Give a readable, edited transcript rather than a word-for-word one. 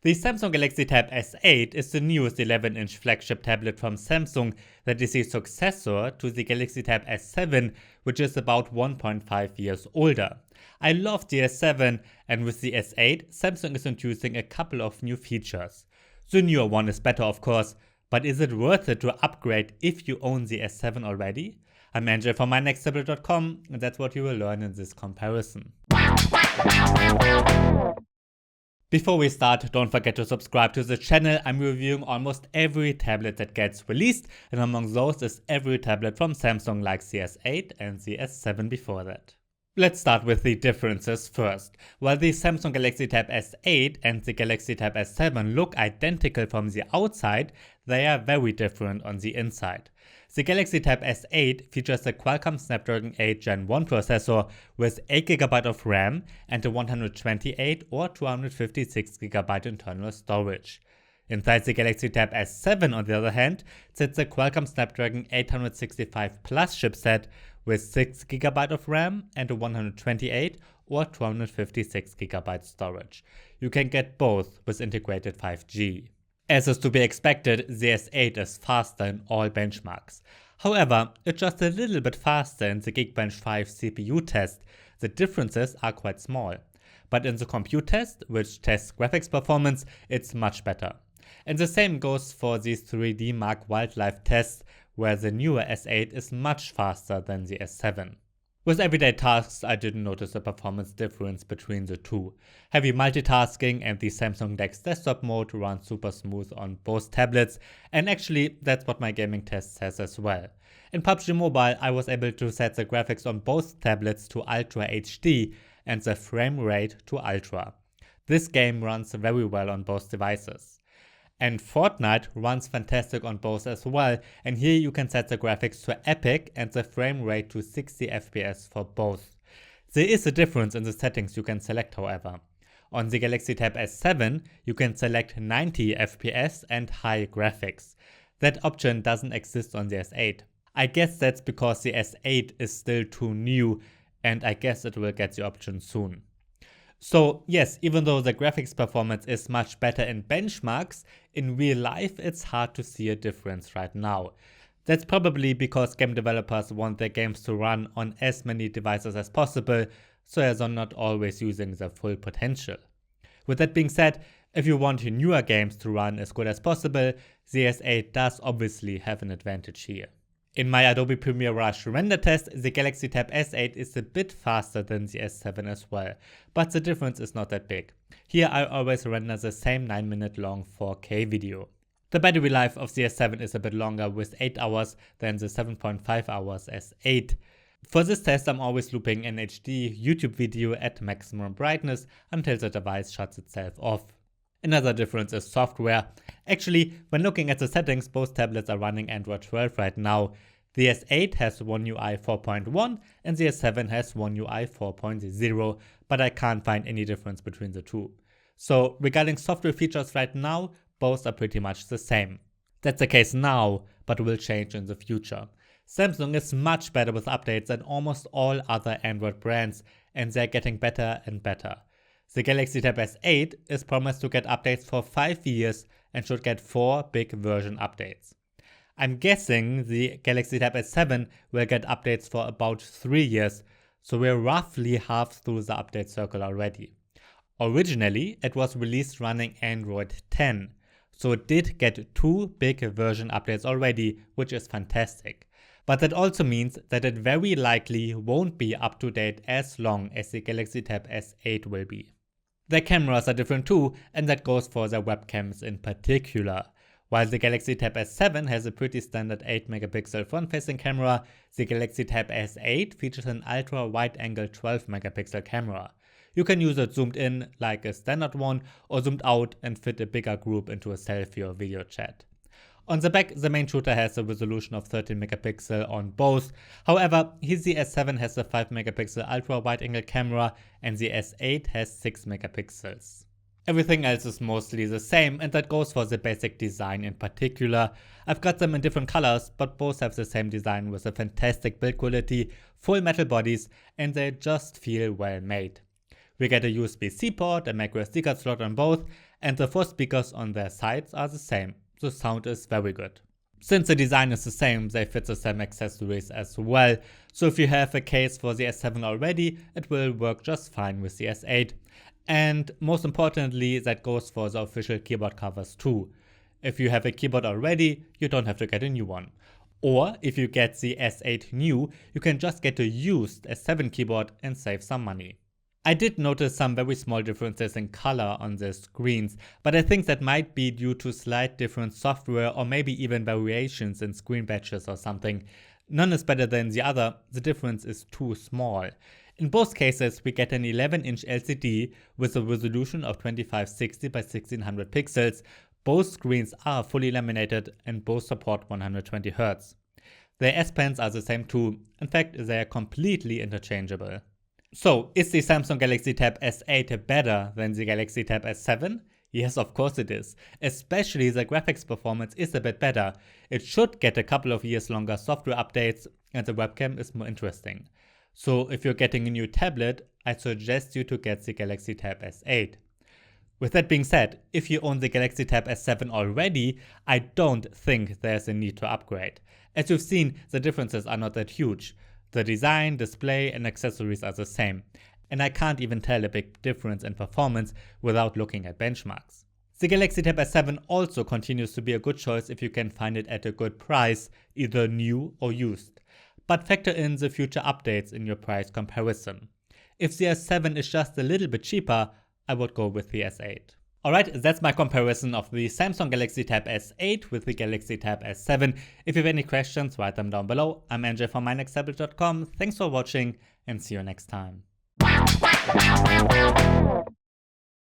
The Samsung Galaxy Tab S8 is the newest 11-inch flagship tablet from Samsung that is the successor to the Galaxy Tab S7, which is about 1.5 years older. I love the S7, and with the S8, Samsung is introducing a couple of new features. The newer one is better, of course, but is it worth it to upgrade if you own the S7 already? I'm Angel from mynexttablet.com, and that's what you will learn in this comparison. Before we start, don't forget to subscribe to the channel. I'm reviewing almost every tablet that gets released, and among those is every tablet from Samsung like the S8 and the S7 before that. Let's start with the differences first. While the Samsung Galaxy Tab S8 and the Galaxy Tab S7 look identical from the outside, they are very different on the inside. The Galaxy Tab S8 features a Qualcomm Snapdragon 8 Gen 1 processor with 8GB of RAM and a 128 or 256GB internal storage. Inside the Galaxy Tab S7, on the other hand, sits a Qualcomm Snapdragon 865 Plus chipset with 6GB of RAM and a 128 or 256GB storage. You can get both with integrated 5G. As is to be expected, the S8 is faster in all benchmarks. However, it's just a little bit faster in the Geekbench 5 CPU test. The differences are quite small. But in the compute test, which tests graphics performance, it's much better. And the same goes for the 3D Mark Wildlife test, where the newer S8 is much faster than the S7. With everyday tasks, I didn't notice a performance difference between the two. Heavy multitasking and the Samsung DeX desktop mode run super smooth on both tablets, and actually that's what my gaming test says as well. In PUBG Mobile, I was able to set the graphics on both tablets to Ultra HD and the frame rate to Ultra. This game runs very well on both devices. And Fortnite runs fantastic on both as well, and here you can set the graphics to epic and the frame rate to 60 FPS for both. There is a difference in the settings you can select, however. On the Galaxy Tab S7 you can select 90 FPS and high graphics. That option doesn't exist on the S8. I guess that's because the S8 is still too new, and I guess it will get the option soon. So yes, even though the graphics performance is much better in benchmarks, in real life it's hard to see a difference right now. That's probably because game developers want their games to run on as many devices as possible, so as they're not always using their full potential. With that being said, if you want your newer games to run as good as possible, the S8 does obviously have an advantage here. In my Adobe Premiere Rush render test, the Galaxy Tab S8 is a bit faster than the S7 as well, but the difference is not that big. Here I always render the same 9-minute long 4K video. The battery life of the S7 is a bit longer with 8 hours than the 7.5 hours S8. For this test I'm always looping an HD YouTube video at maximum brightness until the device shuts itself off. Another difference is software. Actually, when looking at the settings, both tablets are running Android 12 right now. The S8 has One UI 4.1 and the S7 has One UI 4.0, but I can't find any difference between the two. So regarding software features right now, both are pretty much the same. That's the case now, but will change in the future. Samsung is much better with updates than almost all other Android brands, and they're getting better and better. The Galaxy Tab S8 is promised to get updates for 5 years and should get 4 big version updates. I'm guessing the Galaxy Tab S7 will get updates for about 3 years, so we're roughly half through the update circle already. Originally, it was released running Android 10, so it did get 2 big version updates already, which is fantastic. But that also means that it very likely won't be up to date as long as the Galaxy Tab S8 will be. Their cameras are different too, and that goes for their webcams in particular. While the Galaxy Tab S7 has a pretty standard 8MP front-facing camera, the Galaxy Tab S8 features an ultra-wide-angle 12MP camera. You can use it zoomed in like a standard one, or zoomed out and fit a bigger group into a selfie or video chat. On the back, the main shooter has a resolution of 13MP on both. However, here the S7 has a 5MP ultra-wide-angle camera and the S8 has 6MP. Everything else is mostly the same, and that goes for the basic design in particular. I've got them in different colors, but both have the same design with a fantastic build quality, full metal bodies, and they just feel well made. We get a USB-C port, a microSD card slot on both, and the 4 speakers on their sides are the same. The sound is very good. Since the design is the same, they fit the same accessories as well, so if you have a case for the S7 already, it will work just fine with the S8. And most importantly, that goes for the official keyboard covers too. If you have a keyboard already, you don't have to get a new one. Or if you get the S8 new, you can just get a used S7 keyboard and save some money. I did notice some very small differences in color on the screens, but I think that might be due to slight different software or maybe even variations in screen batches or something. None is better than the other, the difference is too small. In both cases, we get an 11-inch LCD with a resolution of 2560 by 1600 pixels. Both screens are fully laminated and both support 120Hz. Their S Pens are the same too, in fact they are completely interchangeable. So, is the Samsung Galaxy Tab S8 better than the Galaxy Tab S7? Yes, of course it is. Especially the graphics performance is a bit better. It should get a couple of years longer software updates and the webcam is more interesting. So if you're getting a new tablet, I suggest you to get the Galaxy Tab S8. With that being said, if you own the Galaxy Tab S7 already, I don't think there's a need to upgrade. As you've seen, the differences are not that huge. The design, display and accessories are the same, and I can't even tell a big difference in performance without looking at benchmarks. The Galaxy Tab S7 also continues to be a good choice if you can find it at a good price, either new or used. But factor in the future updates in your price comparison. If the S7 is just a little bit cheaper, I would go with the S8. Alright, that's my comparison of the Samsung Galaxy Tab S8 with the Galaxy Tab S7. If you have any questions, write them down below. I'm NJ from mynexttablet.com. Thanks for watching and see you next time.